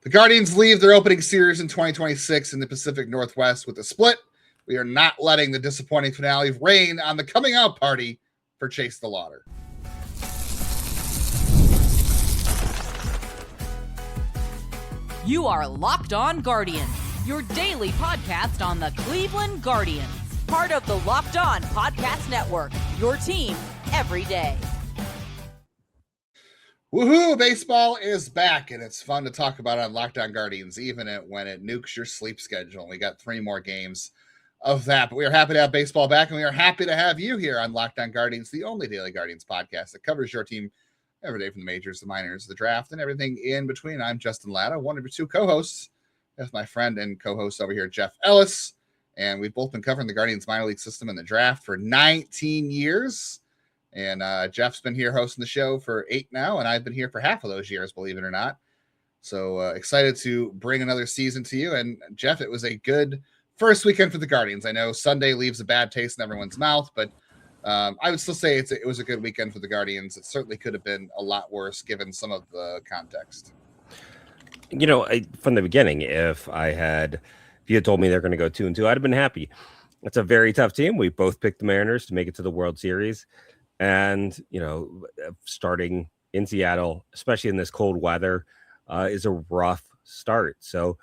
The Guardians leave their opening series in 2026 in the Pacific Northwest with a split. We are not letting the disappointing finale rain on the coming out party for Chase DeLauter. You are Locked On Guardians, your daily podcast on the Cleveland Guardians. Part of the Locked On Podcast Network, your team every day. Woohoo! Baseball is back, and it's fun to talk about on Locked On Guardians, even when it nukes your sleep schedule. We got 3 more games of that, but we are happy to have baseball back, and we are happy to have you here on Locked On Guardians, the only daily Guardians podcast that covers your team every day from the majors, the minors, the draft, and everything in between. I'm Justin Lada, one of your 2 co-hosts, with my friend and co-host over here, Jeff Ellis, and we've both been covering the Guardians minor league system and the draft for 19 years. And Jeff's been here hosting the show for 8 now, and I've been here for half of those years, believe it or not. So excited to bring another season to you. And Jeff, it was a good first weekend for the Guardians. I know Sunday leaves a bad taste in everyone's mouth, but I would still say it was a good weekend for the Guardians. It certainly could have been a lot worse given some of the context. You know, from the beginning, if you had told me they're going to go 2-2, I'd have been happy. It's a very tough team. We both picked the Mariners to make it to the World Series. And, you know, starting in Seattle, especially in this cold weather, is a rough start. So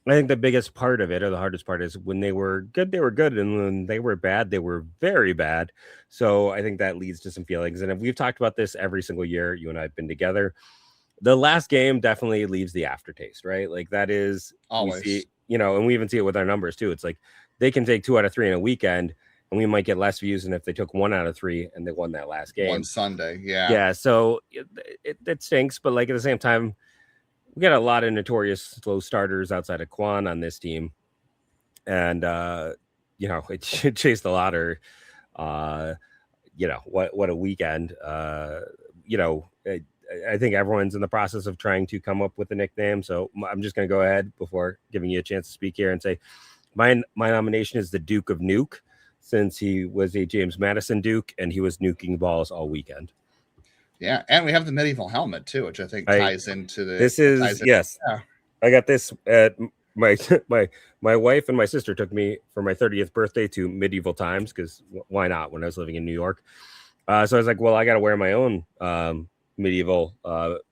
I think the biggest part of it, or the hardest part, is when they were good, they were good. And when they were bad, they were very bad. So I think that leads to some feelings. And if we've talked about this every single year, you and I have been together, the last game definitely leaves the aftertaste, right? Like that is always, and we even see it with our numbers too. It's like they can take 2 out of 3 in a weekend, and we might get less views than if they took 1 out of 3 and they won that last game. One Sunday, yeah. Yeah, so it stinks, but like at the same time, we got a lot of notorious slow starters outside of Quan on this team. And, it chased a lot of, what a weekend. I think everyone's in the process of trying to come up with a nickname. So I'm just going to go ahead before giving you a chance to speak here and say my nomination is the Duke of Nuke, since he was a James Madison Duke and he was nuking balls all weekend. Yeah, and we have the medieval helmet too, which I think ties into the. This is yes. Yeah. I got this at my wife and my sister took me for my 30th birthday to medieval times because why not? When I was living in New York, so I was like, well, I got to wear my own medieval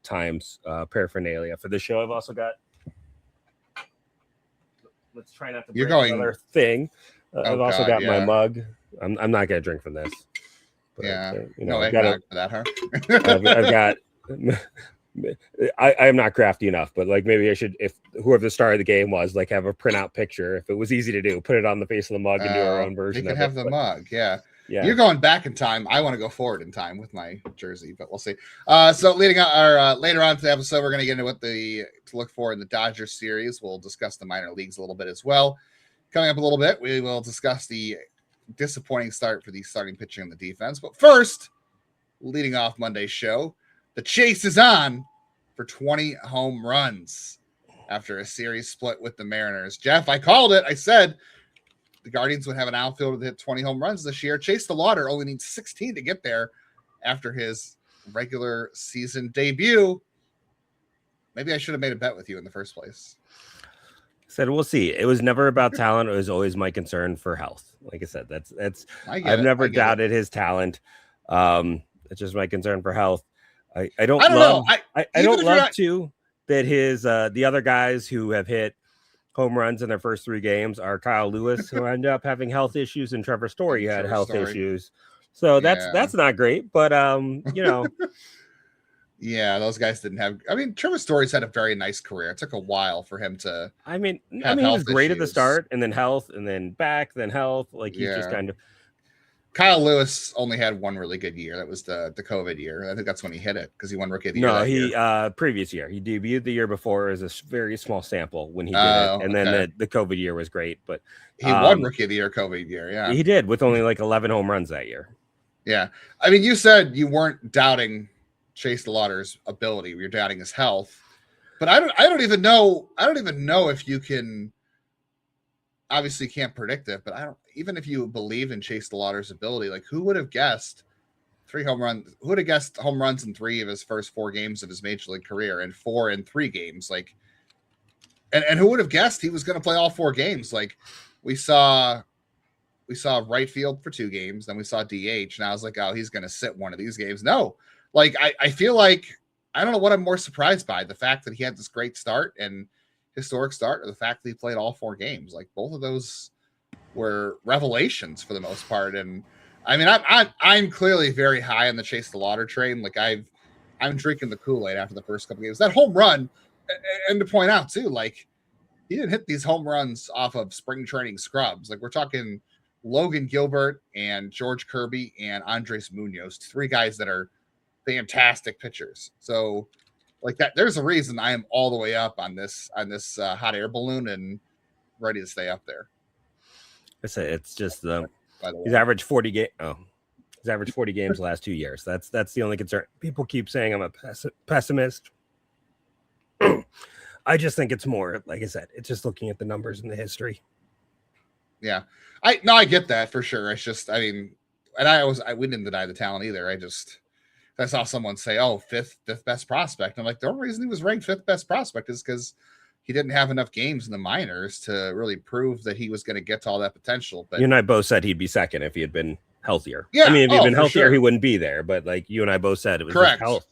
times paraphernalia for this show. I've also got. Let's try not to. You're going another thing. I've also got my mug. I'm not going to drink from this. But, I've got for that, huh? I've got. I am not crafty enough, but like maybe I should, if whoever the star of the game was, like have a printout picture. If it was easy to do, put it on the face of the mug and do our own version. You can have the mug, yeah. You're going back in time. I want to go forward in time with my jersey, but we'll see. So leading out later on to the episode, we're going to get into what to look for in the Dodgers series. We'll discuss the minor leagues a little bit as well. Coming up a little bit, we will discuss the disappointing start for the starting pitching and the defense. But first, leading off Monday's show, the chase is on for 20 home runs after a series split with the Mariners. Jeff, I called it. I said the Guardians would have an outfielder that hit 20 home runs this year. Chase DeLauter only needs 16 to get there after his regular season debut. Maybe I should have made a bet with you in the first place. Said we'll see. It was never about talent. It was always my concern for health. Like I said, I've never doubted his talent. It's just my concern for health. I don't love that his the other guys who have hit home runs in their first 3 games are Kyle Lewis, who ended up having health issues, and Trevor Story had health issues. So that's not great, but Yeah, those guys didn't have. I mean, Trevor Story's had a very nice career. It took a while for him to. I mean, he was great at the start, and then health, and then back, then health. Like he's just kind of. Kyle Lewis only had one really good year. That was the COVID year. I think that's when he hit it because he won Rookie of the Year. No, previous year. He debuted the year before as a very small sample when he did it, and then the COVID year was great. But he won Rookie of the Year COVID year. Yeah, he did with only like 11 home runs that year. Yeah, I mean, you said you weren't doubting Chase DeLauter's ability. You're doubting his health, but I don't even know if you can. Obviously, can't predict it, but even if you believe in Chase DeLauter's ability, like who would have guessed 3 home runs? Who would have guessed home runs in 3 of his first 4 games of his major league career, and 4 in 3 games? Like And who would have guessed he was going to play all 4 games? Like we saw right field for 2 games, then we saw DH, and I was like, oh, he's going to sit one of these games. No, like I feel like I don't know what I'm more surprised by, the fact that he had this great start and historic start, or the fact that he played all 4 games. Like both of those were revelations for the most part. And I mean, I'm clearly very high on the Chase DeLauter train. Like I'm drinking the Kool-Aid after the first couple games. That home run, and to point out too, like he didn't hit these home runs off of spring training scrubs. Like we're talking Logan Gilbert and George Kirby and Andres Munoz, 3 guys that are fantastic pitchers. So like that, there's a reason I am all the way up on this hot air balloon and ready to stay up there. I say it's just the way. He's averaged 40 games the last 2 years. That's the only concern. People keep saying I'm a pessimist. I just think it's more, like I said, it's just looking at the numbers and the history. Yeah, I get that for sure. It's just, I mean, and we didn't deny the talent either. I saw someone say, "Oh, fifth best prospect." I'm like, the only reason he was ranked 5th best prospect is because he didn't have enough games in the minors to really prove that he was going to get to all that potential. But you and I both said he'd be second if he had been healthier. Yeah, I mean, if he'd been healthier, sure. he wouldn't be there. But like you and I both said, it was correct. Health.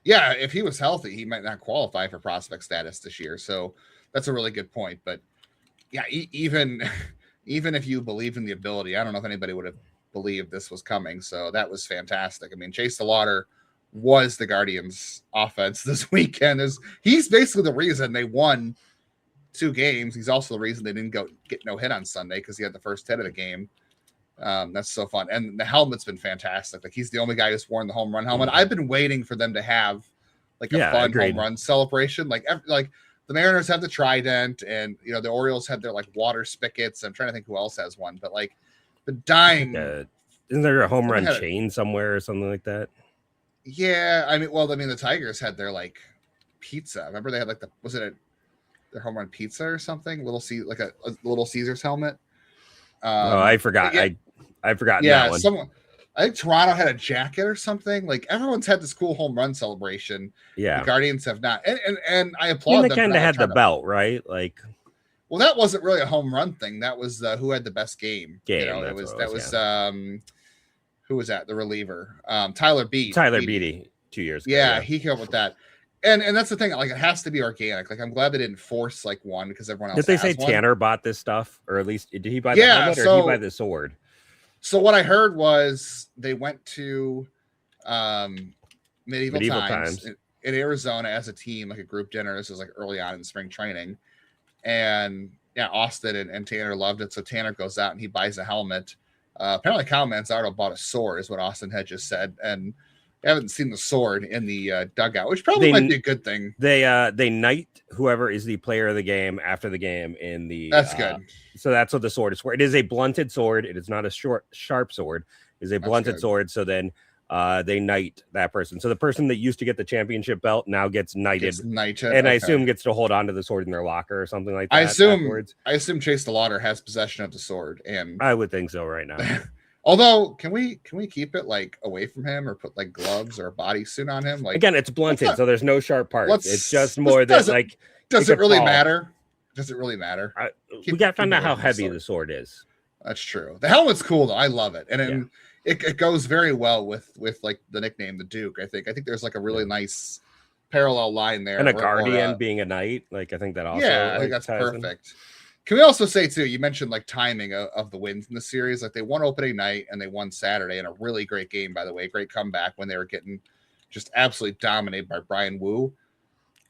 Yeah, if he was healthy, he might not qualify for prospect status this year. So that's a really good point. But yeah, even if you believe in the ability, I don't know if anybody would have believed this was coming. So that was fantastic. I mean, Chase DeLauter was the Guardians' offense this weekend. He's basically the reason they won 2 games. He's also the reason they didn't get no hit on Sunday, because he had the first hit of the game. That's so fun. And the helmet's been fantastic. Like he's the only guy who's worn the home run helmet. I've been waiting for them to have like a fun home run celebration. Like the Mariners have the trident, and the Orioles have their like water spigots. I'm trying to think who else has one, but like the dying. Isn't there a home run chain somewhere or something like that? Yeah, I mean, the Tigers had their like pizza. Remember they had like their home run pizza or something? Like a Little Caesars helmet. I forgot. Yeah, I forgot that one. I think Toronto had a jacket or something. Like everyone's had this cool home run celebration. Yeah, the Guardians have not, and I applaud them. They kind of had the belt, right? Like, well, that wasn't really a home run thing. That was who had the best game. That was who was that? The reliever, Tyler Bibee. 2 years ago. Yeah, he came up with that. And that's the thing. Like, it has to be organic. Like, I'm glad they didn't force like one, because everyone else. Did they say one. Tanner bought this stuff, or at least did he buy the helmet, or did he buy the sword? So what I heard was they went to medieval times in Arizona as a team, like a group dinner. This was like early on in spring training, and yeah, Austin and Tanner loved it. So Tanner goes out and he buys a helmet. Apparently, Kyle Manzardo bought a sword, is what Austin had just said, and I haven't seen the sword in the dugout, which probably might be a good thing. They knight whoever is the player of the game after the game in the. That's good. So that's what the sword is for. It is a blunted sword. It is not a sharp sword. It is a blunted sword. So then they knight that person. So the person that used to get the championship belt now gets knighted. And I assume gets to hold on to the sword in their locker or something like that. I assume Chase DeLauter has possession of the sword, and I would think so right now. Although, can we keep it like away from him, or put like gloves or a bodysuit on him? Like, again, it's blunted, so there's no sharp parts. It's just more that like. Does it really matter? Does it really matter? We got to find out how heavy the sword is. That's true. The helmet's cool though. I love it, and it goes very well with like the nickname the Duke. I think there's like a really nice parallel line there. And a guardian being a knight, like I think that also. Yeah, I think that's perfect. Can we also say too? You mentioned like timing of the wins in the series. Like they won opening night and they won Saturday in a really great game. By the way, great comeback when they were getting just absolutely dominated by Brian Wu.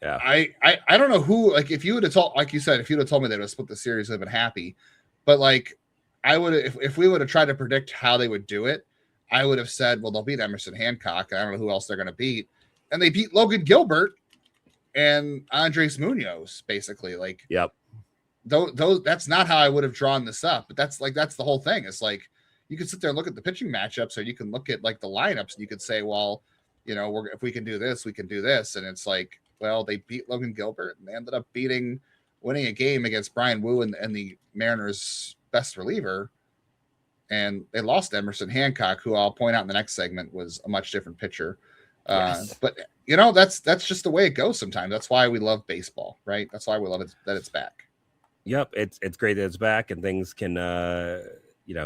Yeah, I don't know who, like, if you would have told, like you said, if you'd have told me they would have split the series, I'd have been happy. But like, I would have, if we would have tried to predict how they would do it, I would have said, well, they'll beat Emerson Hancock. I don't know who else they're going to beat, and they beat Logan Gilbert and Andres Munoz, basically. Like, yep. Those that's not how I would have drawn this up, but that's the whole thing. It's like you could sit there and look at the pitching matchups, or you can look at like the lineups, and you could say, well, if we can do this, we can do this, and it's like. Well, they beat Logan Gilbert, and they ended up winning a game against Brian Wu and the Mariners' best reliever. And they lost Emerson Hancock, who I'll point out in the next segment was a much different pitcher. Yes. But that's just the way it goes sometimes. That's why we love baseball, right? That's why we love it, that it's back. Yep, it's great that it's back and things can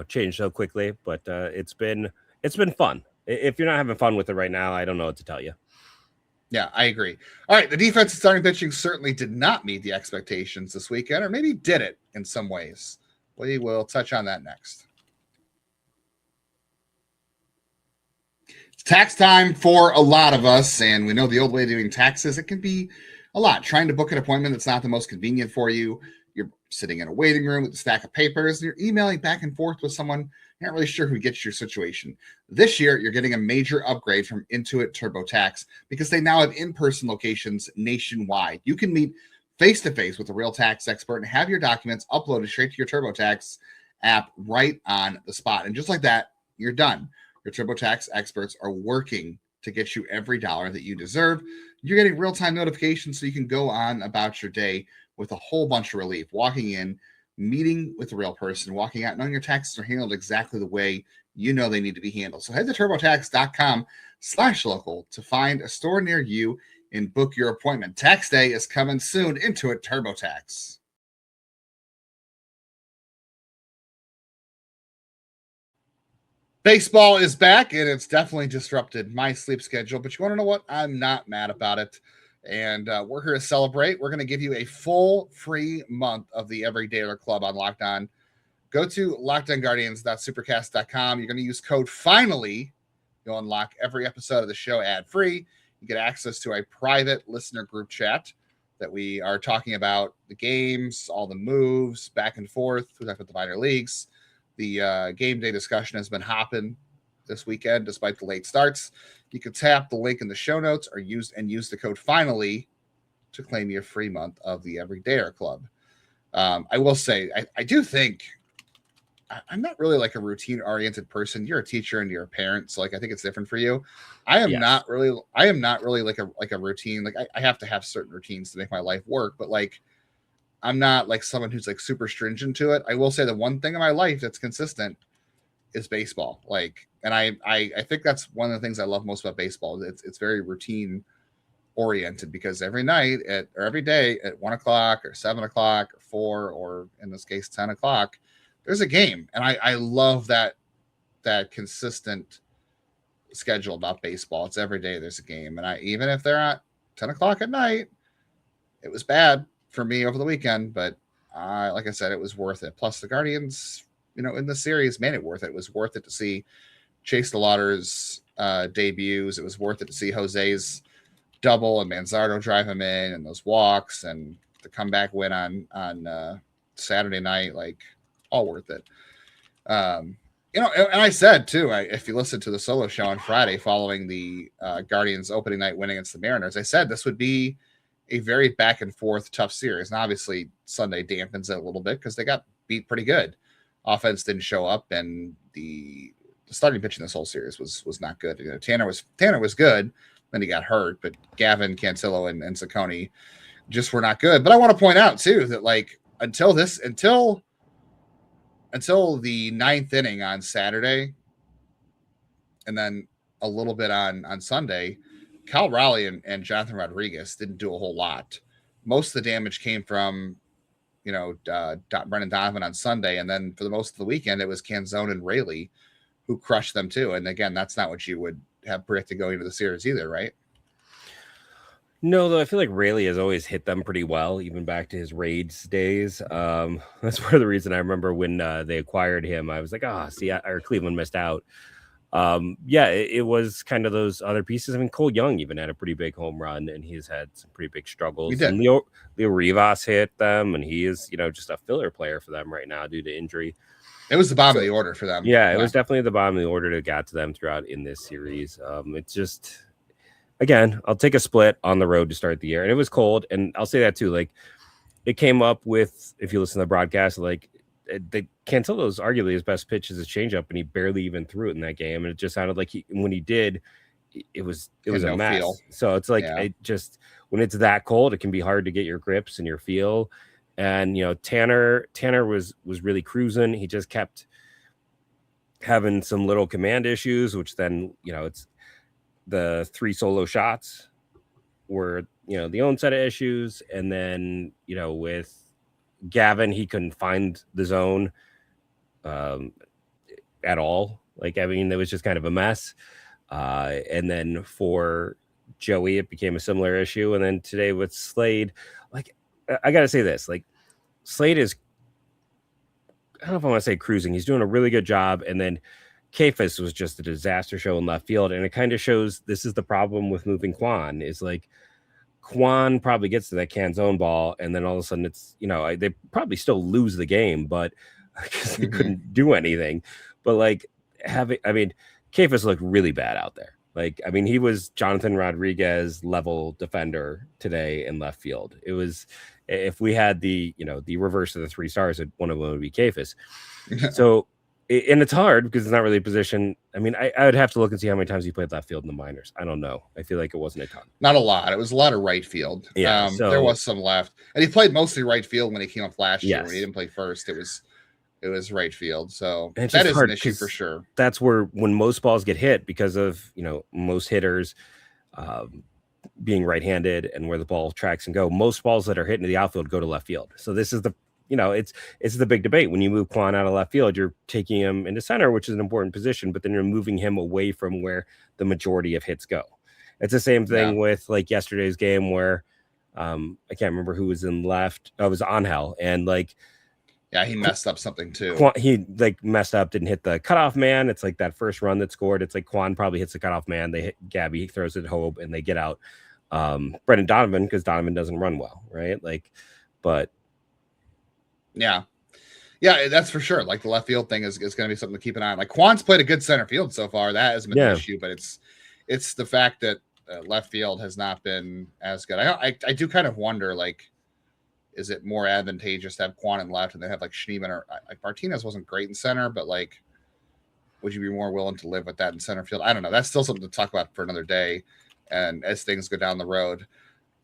change so quickly. But it's been fun. If you're not having fun with it right now, I don't know what to tell you. Yeah, I agree. All right, the defense and starting pitching certainly did not meet the expectations this weekend, or maybe did it in some ways. We will touch on that next. It's tax time for a lot of us, and we know the old way of doing taxes, it can be a lot. Trying to book an appointment that's not the most convenient for you. You're sitting in a waiting room with a stack of papers, and you're emailing back and forth with someone you're not really sure who gets your situation. This year, you're getting a major upgrade from Intuit TurboTax because they now have in-person locations nationwide. You can meet face-to-face with a real tax expert and have your documents uploaded straight to your TurboTax app right on the spot. And just like that, you're done. Your TurboTax experts are working to get you every dollar that you deserve. You're getting real-time notifications so you can go on about your day with a whole bunch of relief. Walking in, meeting with a real person, walking out, knowing your taxes are handled exactly the way you know they need to be handled. So head to turbotax.com/local to find a store near you and book your appointment. Tax day is coming soon. Intuit TurboTax. Baseball is back, and it's definitely disrupted my sleep schedule. But you want to know what? I'm not mad about it. And we're here to celebrate. We're going to give you a full free month of the Everydayer Club on Locked On. Go to lockedonguardians.supercast.com. You're going to use code FINALLY. You'll unlock every episode of the show ad-free. You get access to a private listener group chat that we are talking about the games, all the moves, back and forth. We talked about the minor leagues. The game day discussion has been hopping this weekend, despite the late starts. You can tap the link in the show notes or use the code FINALLY to claim your free month of the Everydayer Club. I will say, I do think I'm not really like a routine-oriented person. You're a teacher and you're a parent, so like I think it's different for you. I am not really like a routine. Like I have to have certain routines to make my life work, but like I'm not like someone who's like super stringent to it. I will say the one thing in my life that's consistent is baseball. Like, and I think that's one of the things I love most about baseball. It's very routine oriented because every night or every day at 1 o'clock or 7 o'clock or 4, or in this case, 10 o'clock, there's a game. And I love that consistent schedule about baseball. It's every day there's a game. And even if they're at 10 o'clock at night, it was bad for me over the weekend, but like I said, it was worth it. Plus the Guardians, in the series made it worth it. It was worth it to see Chase DeLauter's debuts. It was worth it to see Jose's double and Manzardo drive him in and those walks and the comeback win on Saturday night, like all worth it. And I said too, if you listen to the solo show on Friday following the Guardians opening night win against the Mariners, I said this would be a very back and forth tough series. And obviously Sunday dampens it a little bit because they got beat pretty good. Offense didn't show up, and the starting pitching this whole series was not good. Tanner was good, then he got hurt, but Gavin, Cantillo, and Cecconi just were not good. But I want to point out too that like until the 9th inning on Saturday, and then a little bit on Sunday, Cal Raleigh and Jonathan Rodriguez didn't do a whole lot. Most of the damage came from Brendan Donovan on Sunday, and then for the most of the weekend it was Canzone and Raley who crushed them too. And again, that's not what you would have predicted going into the series either, right? No, though I feel like Raley has always hit them pretty well, even back to his Raids days. That's part of the reason I remember when they acquired him. I was like, Cleveland missed out. It was kind of those other pieces. I mean, Cole Young even had a pretty big home run, and he's had some pretty big struggles. And Leo Rivas hit them, and he is, just a filler player for them right now due to injury. It was the bottom of the order for them. Yeah, it was definitely the bottom of the order that got to them throughout in this series. It's just, again, I'll take a split on the road to start the year, and it was cold. And I'll say that too. Like, it came up with, if you listen to the broadcast, like, the Cantillo's arguably his best pitch is a changeup, and he barely even threw it in that game. And it just sounded like when he did, it was a mess. Feel. So it's like it just, when it's that cold, it can be hard to get your grips and your feel. And Tanner was really cruising. He just kept having some little command issues, which then it's the 3 solo shots were, the own set of issues. And then, with Gavin, he couldn't find the zone at all. Like, I mean, it was just kind of a mess. And then for Joey, it became a similar issue. And then today with Slade, like, I got to say this, like, Slade is, I don't know if I want to say cruising. He's doing a really good job. And then Kafis was just a disaster show in left field. And it kind of shows this is the problem with moving Quan, is like Quan probably gets to that Canzone ball. And then all of a sudden it's, they probably still lose the game, but because they couldn't do anything. But like Kafis looked really bad out there. Like, I mean, he was Jonathan Rodriguez level defender today in left field. It was, if we had the reverse of the 3 stars, one of them would be Kafis. So, and it's hard because it's not really a position. I mean, I would have to look and see how many times he played left field in the minors. I don't know. I feel like it wasn't a ton. Not a lot. It was a lot of right field. Yeah, there was some left. And he played mostly right field when he came up last year. When he didn't play first, it was right field. So that is an issue for sure. That's where when most balls get hit because of, most hitters being right-handed and where the ball tracks and go, most balls that are hit into the outfield go to left field. So this is the, it's the big debate. When you move Quan out of left field, you're taking him into center, which is an important position, but then you're moving him away from where the majority of hits go. It's the same thing with like yesterday's game where I can't remember who was in left. Oh, it was Angel. And like, yeah, he messed up something too. He like messed up, didn't hit the cutoff man. It's like that first run that scored. It's like Quan probably hits the cutoff man. They hit Gabby, throws it home, and they get out. Brendan Donovan, because Donovan doesn't run well, right? Like, but yeah, that's for sure. Like the left field thing is going to be something to keep an eye on. Like Quan's played a good center field so far. That hasn't been an issue, but it's the fact that left field has not been as good. I do kind of wonder, like, is it more advantageous to have Quan in left and then have like Schneemann or like Martinez wasn't great in center, but like, would you be more willing to live with that in center field? I don't know. That's still something to talk about for another day. And as things go down the road.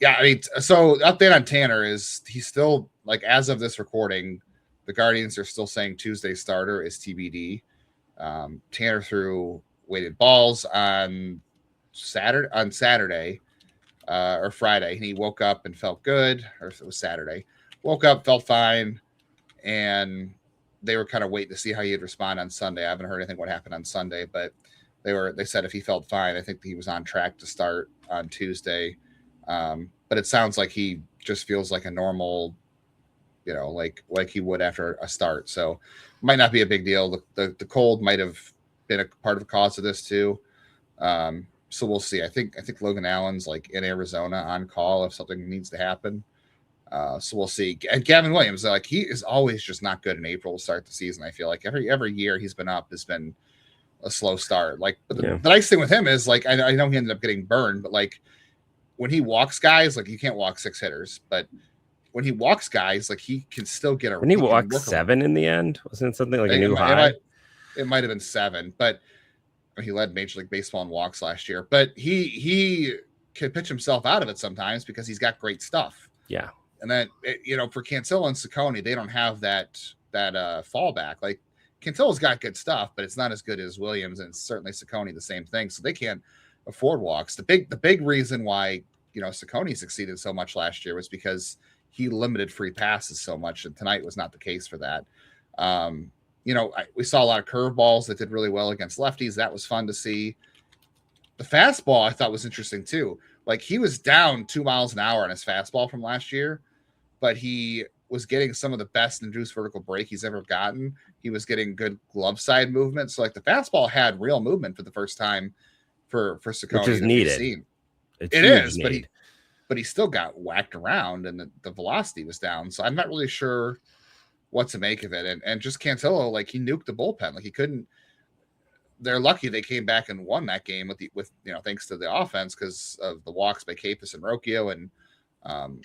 Yeah. I mean, so update on Tanner is he's still like, as of this recording, the Guardians are still saying Tuesday starter is TBD. Tanner threw weighted balls on Saturday. Or Friday, and he woke up and felt good, or if it was Saturday, woke up, felt fine, and they were kind of waiting to see how he'd respond on Sunday. I haven't heard anything what happened on Sunday, but they said if he felt fine, I think he was on track to start on Tuesday. But it sounds like he just feels like a normal, like he would after a start. So might not be a big deal. The cold might have been a part of the cause of this too. So we'll see. I think Logan Allen's like in Arizona on call if something needs to happen. So we'll see. And Gavin Williams, like he is always just not good in April to start the season. I feel like every year he's been up has been a slow start. Like, but the nice thing with him is like I know he ended up getting burned, but like when he walks guys, like you can't walk 6 hitters, but when he walks guys, like he can still get a. When he walked 7 in the end, wasn't it something like a new high? It might have been 7, but. He led Major League Baseball in walks last year, but he can pitch himself out of it sometimes because he's got great stuff. Yeah. And then, for Cantillo and Cecconi, they don't have that fallback. Like Cantillo's got good stuff, but it's not as good as Williams, and certainly Cecconi the same thing. So they can't afford walks. The big reason why, Cecconi succeeded so much last year was because he limited free passes so much, and tonight was not the case for that. We saw a lot of curveballs that did really well against lefties. That was fun to see. The fastball I thought was interesting too. Like he was down 2 miles an hour on his fastball from last year, but he was getting some of the best induced vertical break he's ever gotten. He was getting good glove side movement. So like the fastball had real movement for the first time for Cecconi. Which is needed. It is, but he still got whacked around and the velocity was down. So I'm not really sure what to make of it. And just Cantillo, like he nuked the bullpen. Like he couldn't, they're lucky they came back and won that game with thanks to the offense because of the walks by Capus and Rocchio and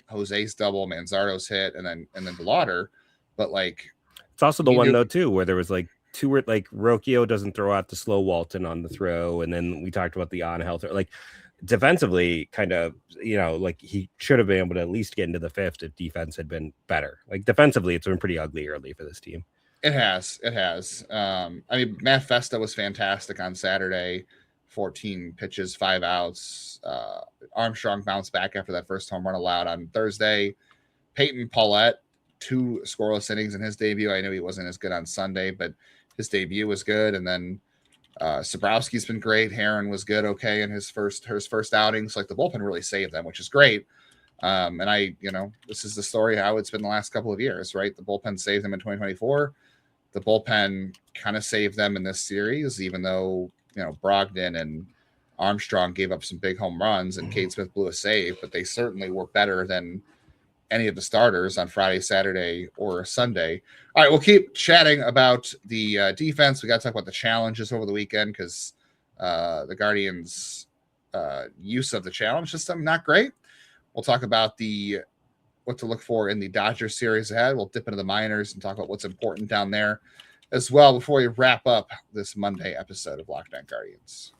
Jose's double, Manzaro's hit, and then DeLauter. But like it's also the one though too where there was like 2 where like Rocchio doesn't throw out the slow Walton on the throw, and then we talked about the on-health like defensively kind of, like he should have been able to at least get into the 5th if defense had been better. Like defensively, it's been pretty ugly early for this team. It has. I mean, Matt Festa was fantastic on Saturday 14 pitches, 5 outs. Armstrong bounced back after that first home run allowed on Thursday. Peyton Paulette, 2 scoreless innings in his debut. I know he wasn't as good on Sunday, but his debut was good. And then Sabrowski's been great. Heron was good, okay, in his first outings. Like the bullpen really saved them, which is great. And this is the story how it's been the last couple of years, right? The bullpen saved them in 2024. The bullpen kind of saved them in this series, even though Brogdon and Armstrong gave up some big home runs and Cade Smith blew a save, but they certainly were better than any of the starters on Friday, Saturday, or Sunday. All right, we'll keep chatting about the defense. We got to talk about the challenges over the weekend because the Guardians' use of the challenge system, not great. We'll talk about what to look for in the Dodgers series ahead. We'll dip into the minors and talk about what's important down there as well before we wrap up this Monday episode of Locked On Guardians.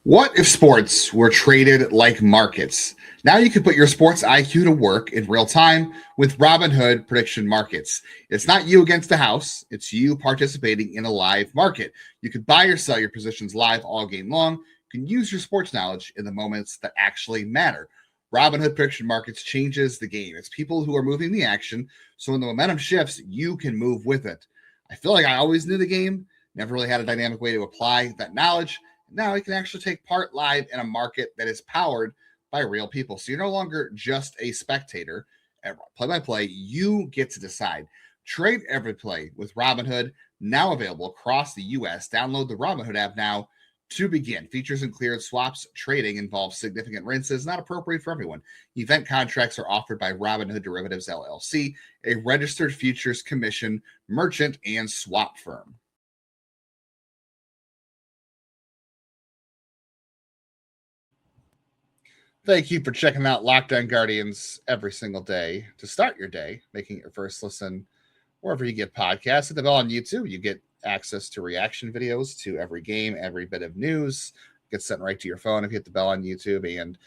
What if sports were traded like markets? Now you can put your sports IQ to work in real time with Robinhood Prediction Markets. It's not you against the house. It's you participating in a live market. You can buy or sell your positions live all game long. You can use your sports knowledge in the moments that actually matter. Robinhood Prediction Markets changes the game. It's people who are moving the action. So when the momentum shifts, you can move with it. I feel like I always knew the game, never really had a dynamic way to apply that knowledge. Now you can actually take part live in a market that is powered by real people. So you're no longer just a spectator. At play-by-play, you get to decide. Trade every play with Robinhood, now available across the U.S. Download the Robinhood app now to begin. Features and cleared swaps. Trading involves significant rinses, not appropriate for everyone. Event contracts are offered by Robinhood Derivatives LLC, a registered futures commission, merchant, and swap firm. Thank you for checking out Locked On Guardians every single day to start your day, making it your first listen wherever you get podcasts. Hit the bell on YouTube. You get access to reaction videos to every game, every bit of news. Gets sent right to your phone if you hit the bell on YouTube. And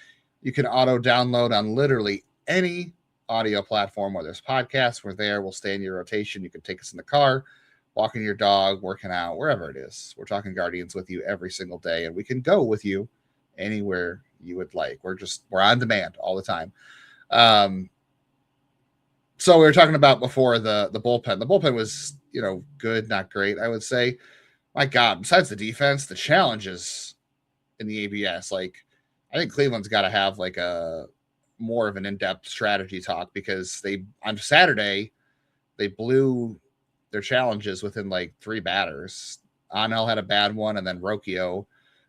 you can auto-download on literally any audio platform where there's podcasts. We're there. We'll stay in your rotation. You can take us in the car, walking your dog, working out, wherever it is. We're talking Guardians with you every single day, and we can go with you anywhere you would like. We're on demand all the time. So we were talking about before the bullpen. The bullpen was, good, not great, I would say. My God, besides the defense, the challenges in the ABS, I think Cleveland's got to have a more of an in-depth strategy talk because on Saturday, they blew their challenges within 3 batters. Angel had a bad one, and then Rocchio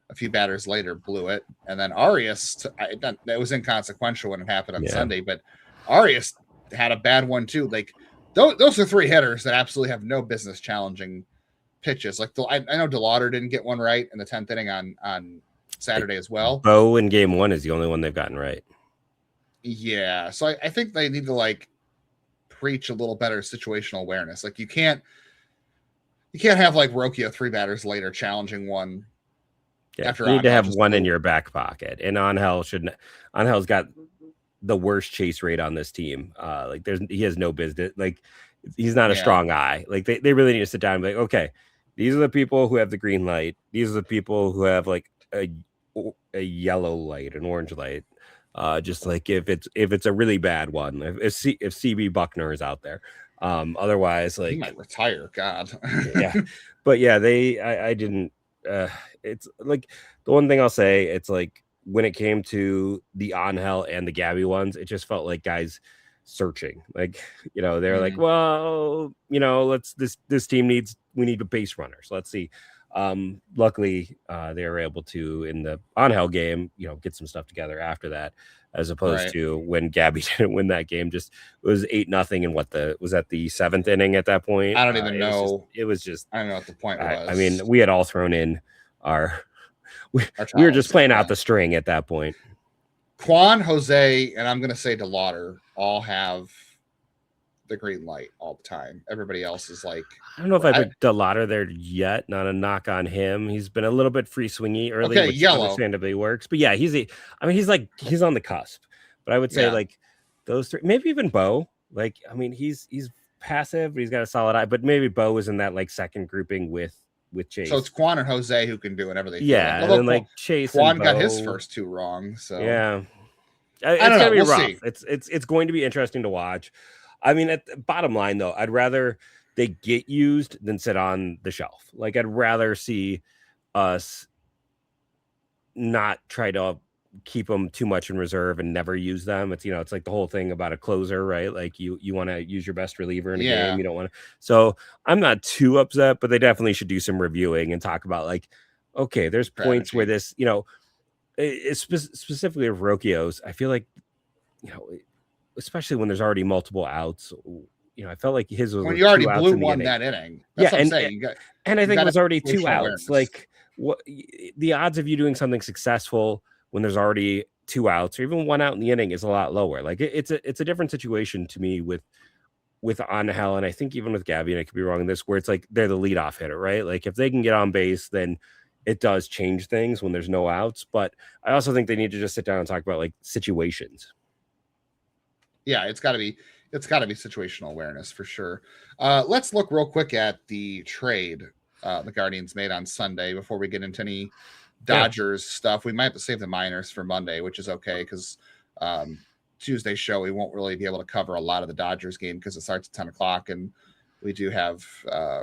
a few batters later blew it. And then Arias, that was inconsequential when it happened on Sunday, but Arias had a bad one too. Those are 3 hitters that absolutely have no business challenging pitches. I know DeLauter didn't get one right in the 10th inning on Saturday as well. Bo in game 1 is the only one they've gotten right. Yeah. So I think they need to preach a little better situational awareness. You can't have Rocchio 3 batters later challenging one. Yeah, you need to have one in your back pocket. And Angel's got the worst chase rate on this team. He has no business. He's not a strong eye. They really need to sit down and be okay, these are the people who have the green light. These are the people who have a yellow light, an orange light. If it's a really bad one, if CB Buckner is out there. Otherwise, he might retire. God. Yeah. But yeah, I didn't. It's the one thing I'll say, it's when it came to the Angel and the Gabby ones, it just felt like guys searching. They're well, this team we need a base runner. So let's see. Luckily, they were able to, in the Angel game, get some stuff together after that, as opposed to when Gabby didn't win that game. Just it was 8-0 and was that the 7th inning at that point? I don't even know. It was just I don't know what the point was. I mean, we had all thrown in we were just playing out the string at that point. Quan, Jose, and I'm going to say DeLauter all have the green light all the time. Everybody else is I don't know if I put DeLauter there yet. Not a knock on him. He's been a little bit free swingy early, which understandably works. But yeah, he's on the cusp. But I would say those 3, maybe even Bo. He's passive, but he's got a solid eye. But maybe Bo was in that second grouping with with Chase. So it's Quan and Jose who can do whatever they feel. Yeah, Like. and then like Chase Quan and got his Bo. first 2 wrong. So yeah, I it's don't know. gonna be We'll rough. see. It's going to be interesting to watch. I mean, at the bottom line though, I'd rather they get used than sit on the shelf. Like I'd rather see us not try to keep them too much in reserve and never use them. It's, it's like the whole thing about a closer, right? Like you want to use your best reliever in a game. You don't want to. So I'm not too upset, but they definitely should do some reviewing and talk about like, okay, there's points where this, it's specifically of Rocchio's. I feel like, especially when there's already multiple outs, I felt like his was when you already blew one inning. that inning. That's what I'm saying. And I think it was already 2 outs. Awareness. Like what the odds of you doing something successful when there's already 2 outs or even 1 out in the inning is a lot lower. Like it's a different situation to me with Angel, and I think even with Gabby, and I could be wrong in this, where it's like they're the leadoff hitter, right? Like if they can get on base, then it does change things when there's no outs. But I also think they need to just sit down and talk about like situations. Yeah, it's got to be situational awareness for sure. Let's look real quick at the trade the Guardians made on Sunday before we get into any Dodgers stuff. We might have to save the minors for Monday, which is okay because Tuesday's show we won't really be able to cover a lot of the Dodgers game because it starts at 10 o'clock and we do have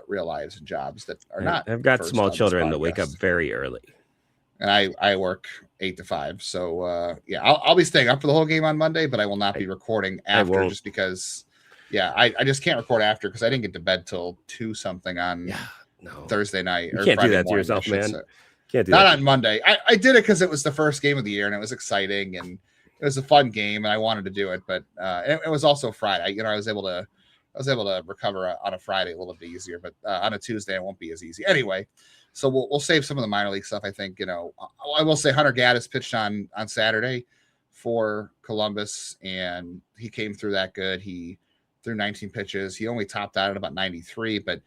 real lives and jobs that are not. I've got small children that wake up very early, and I work 8 to 5. So I'll be staying up for the whole game on Monday, but I will not be recording after just because. Yeah, I just can't record after because I didn't get to bed till 2 something on Thursday night. You can't do that to yourself, man. Can't do not that. On Monday. I did it because it was the first game of the year and it was exciting and it was a fun game and I wanted to do it. But it was also Friday. I was able to recover on a Friday a little bit easier, but on a Tuesday it won't be as easy. Anyway, so we'll save some of the minor league stuff. I think I will say Hunter Gaddis pitched on Saturday for Columbus and he came through that good. He threw 19 pitches. He only topped out at about 93, but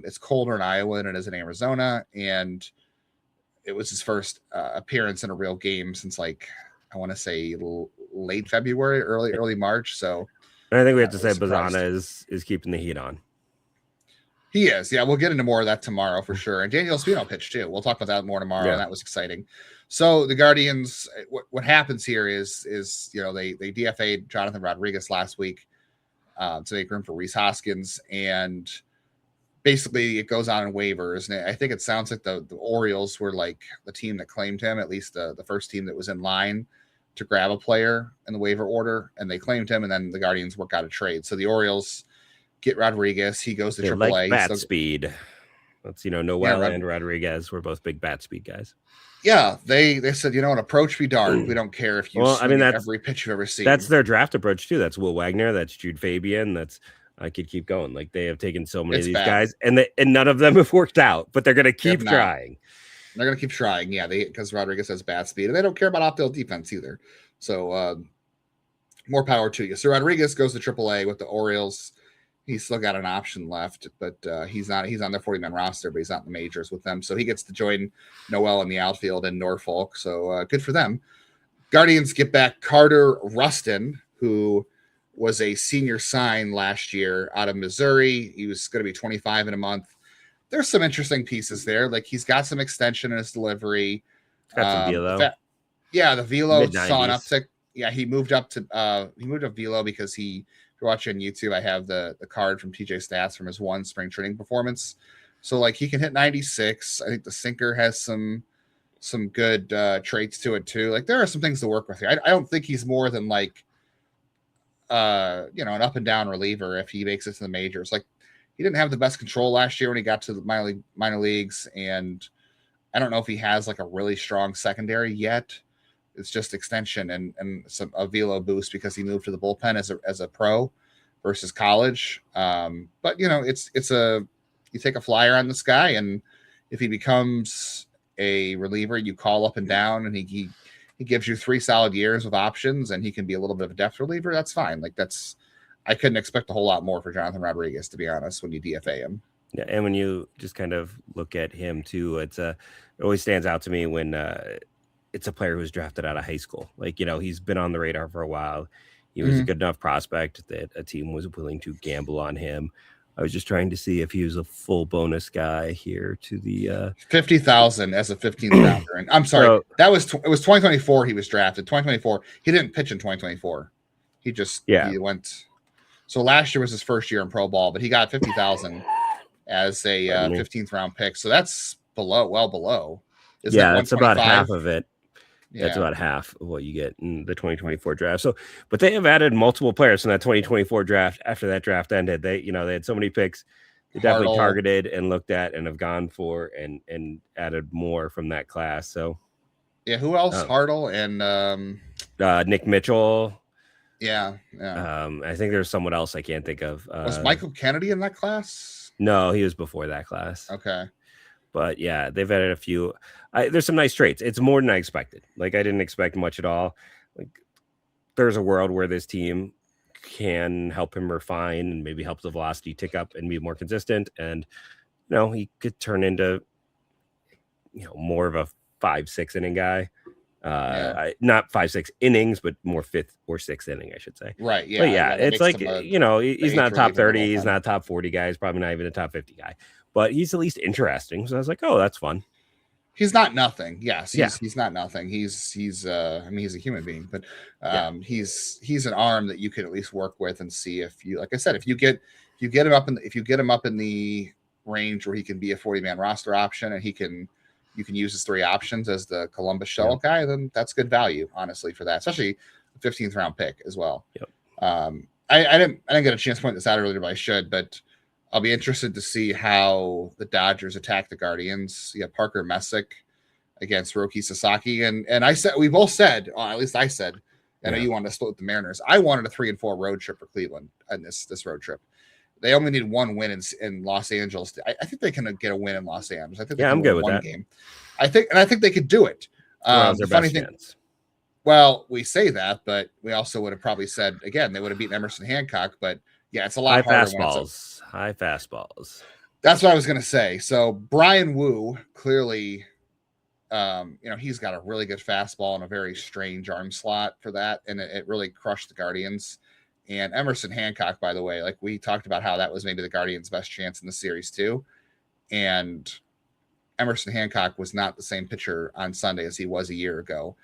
it's colder in Iowa than it is in Arizona. And it was his first appearance in a real game since I want to say late February, early March. So I think we have to say Bazana is keeping the heat on. He is. Yeah, we'll get into more of that tomorrow for sure. And Daniel Espino pitched too. We'll talk about that more tomorrow. Yeah. And that was exciting. So the Guardians, what happens here is they DFA'd Jonathan Rodriguez last week to make room for Rhys Hoskins, and basically it goes on in waivers. And I think it sounds like the Orioles were like the team that claimed him, at least the first team that was in line to grab a player in the waiver order, and they claimed him, and then the Guardians work out a trade. So the Orioles get Rodriguez. He goes to AAA. Like bat speed. That's Noel and Rodriguez were both big bat speed guys. Yeah, they said, an approach be darned. We don't care if you swing every pitch you've ever seen. That's their draft approach too. That's Will Wagner. That's Jude Fabian. I could keep going. Like they have taken so many of these guys, and none of them have worked out. But they're going to keep trying. They're going to keep trying. Yeah, because Rodriguez has bat speed, and they don't care about outfield defense either. So more power to you. So Rodriguez goes to AAA with the Orioles. He's still got an option left, but he's on their 40-man roster, but he's not in the majors with them. So he gets to join Noel in the outfield in Norfolk. So good for them. Guardians get back Carter Rustan, who was a senior sign last year out of Missouri. He was going to be 25 in a month. There's some interesting pieces there. Like he's got some extension in his delivery. Got some velo. The velo saw an uptick. Yeah, he moved up velo because if you're watching on YouTube, I have the card from TJ Stats from his one spring training performance. So like he can hit 96. I think the sinker has some good traits to it too. Like there are some things to work with here. I don't think he's more than like an up and down reliever if he makes it to the majors. Like he didn't have the best control last year when he got to the minor leagues, and I don't know if he has like a really strong secondary yet. It's just extension and a velo boost because he moved to the bullpen as a pro versus college. But you take a flyer on this guy, and if he becomes a reliever, you call up and down, and he gives you 3 solid years with options, and he can be a little bit of a depth reliever. That's fine. I couldn't expect a whole lot more for Jonathan Rodriguez, to be honest, when you DFA him. Yeah, and when you just kind of look at him too, it always stands out to me when it's a player who's drafted out of high school. Like, he's been on the radar for a while. He was a good enough prospect that a team was willing to gamble on him. I was just trying to see if he was a full bonus guy here to the 50,000 as a 15th rounder. And I'm sorry, So- it was 2024 he was drafted. 2024, he didn't pitch in 2024. He just he went. So last year was his first year in pro ball, but he got 50,000 as a 15th round pick. So that's well below. It's about half of it. Yeah. That's about half of what you get in the 2024 draft. So, but they have added multiple players in that 2024 draft. After that draft ended, they had so many picks. They definitely targeted and looked at and have gone for and added more from that class. So, yeah, who else? Hartle and Nick Mitchell. Yeah. I think there's someone else I can't think of. Was Michael Kennedy in that class? No, he was before that class. Okay. But yeah, they've added a few. There's some nice traits. It's more than I expected. Like, I didn't expect much at all. Like, there's a world where this team can help him refine and maybe help the velocity tick up and be more consistent. And, he could turn into, more of a 5-6 inning guy. Not 5-6 innings, but more 5th or 6th inning, I should say. Right. Yeah. But yeah, it's like, he's not top 30. He's not top 40 guy. He's probably not even a top 50 guy. But he's at least interesting. So I was like, oh, that's fun. He's not nothing. Yes, he's not nothing. He's he's a human being, but he's an arm that you could at least work with and see if you, like I said, if you get him up in the range where he can be a 40-man roster option and you can use his 3 options as the Columbus shell guy, then that's good value, honestly, for that, especially a 15th round pick as well. Yep. I didn't get a chance to point this out earlier, but I should, but I'll be interested to see how the Dodgers attack the Guardians. You have Parker Messick against Roki Sasaki. And we both said, at least I said, I know you wanted to split with the Mariners. I wanted a 3-4 road trip for Cleveland in this road trip. They only need 1 win in Los Angeles. I think they can get a win in Los Angeles. I think I'm good with that game. I think they could do it. The funny thing, well, we say that, but we also would have probably said, again, they would have beaten Emerson Hancock, but yeah, it's a lot harder. High fastballs. That's what I was going to say. So Brian Wu, clearly, he's got a really good fastball and a very strange arm slot for that. And it really crushed the Guardians. And Emerson Hancock, by the way, like we talked about how that was maybe the Guardians' best chance in the series too. And Emerson Hancock was not the same pitcher on Sunday as he was a year ago.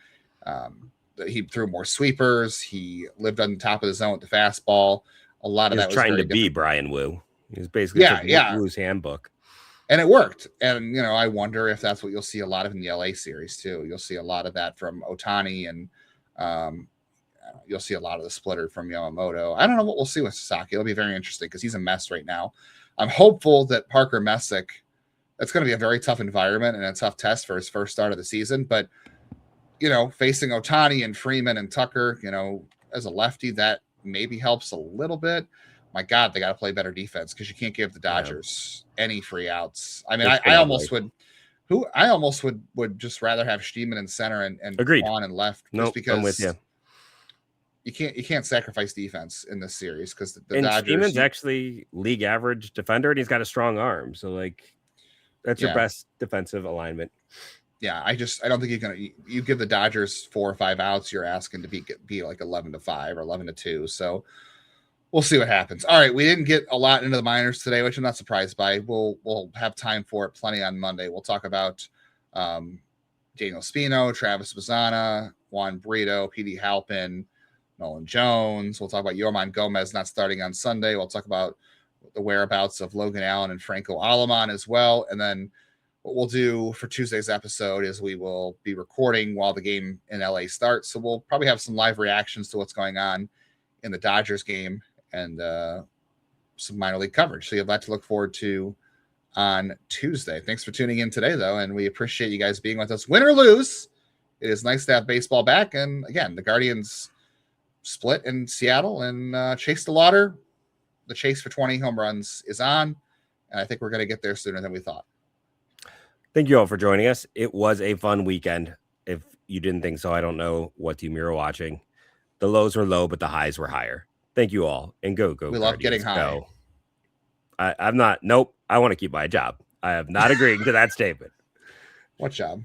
He threw more sweepers. He lived on the top of the zone with the fastball. A lot of that was trying to be Brian Wu. He was basically Wu's handbook. And it worked. And, I wonder if that's what you'll see a lot of in the LA series too. You'll see a lot of that from Ohtani, and you'll see a lot of the splitter from Yamamoto. I don't know what we'll see with Sasaki. It'll be very interesting because he's a mess right now. I'm hopeful that Parker Messick, that's going to be a very tough environment and a tough test for his first start of the season. But, facing Ohtani and Freeman and Tucker, as a lefty, that maybe helps a little bit. My God, they got to play better defense because you can't give the Dodgers any free outs. I mean, I almost would just rather have Steeman in center and Kwan in left, just because I'm with you. You can't sacrifice defense in this series because the and Dodgers. Steeman's actually league average defender, and he's got a strong arm. So that's your best defensive alignment. Yeah, I don't think you give the Dodgers 4 or 5 outs, you're asking to be like 11-5 or 11-2. So we'll see what happens. All right, we didn't get a lot into the minors today, which I'm not surprised by. We'll have time for it plenty on Monday. We'll talk about Daniel Spino, Travis Bazzana, Juan Brito, PD Halpin, Nolan Jones. We'll talk about Yoman Gomez not starting on Sunday. We'll talk about the whereabouts of Logan Allen and Franco Alaman as well. And then what we'll do for Tuesday's episode is we will be recording while the game in LA starts. So we'll probably have some live reactions to what's going on in the Dodgers game and some minor league coverage. So you have that to look forward to on Tuesday. Thanks for tuning in today, though, and we appreciate you guys being with us. Win or lose, it is nice to have baseball back. And again, the Guardians split in Seattle, and Chase DeLauter, the chase for 20 home runs is on, and I think we're going to get there sooner than we thought. Thank you all for joining us. It was a fun weekend. If you didn't think so, I don't know what team you were watching. The lows were low, but the highs were higher. Thank you all, and go. We love getting high. Go. I'm not. Nope. I want to keep my job. I am not agreeing to that statement. What job?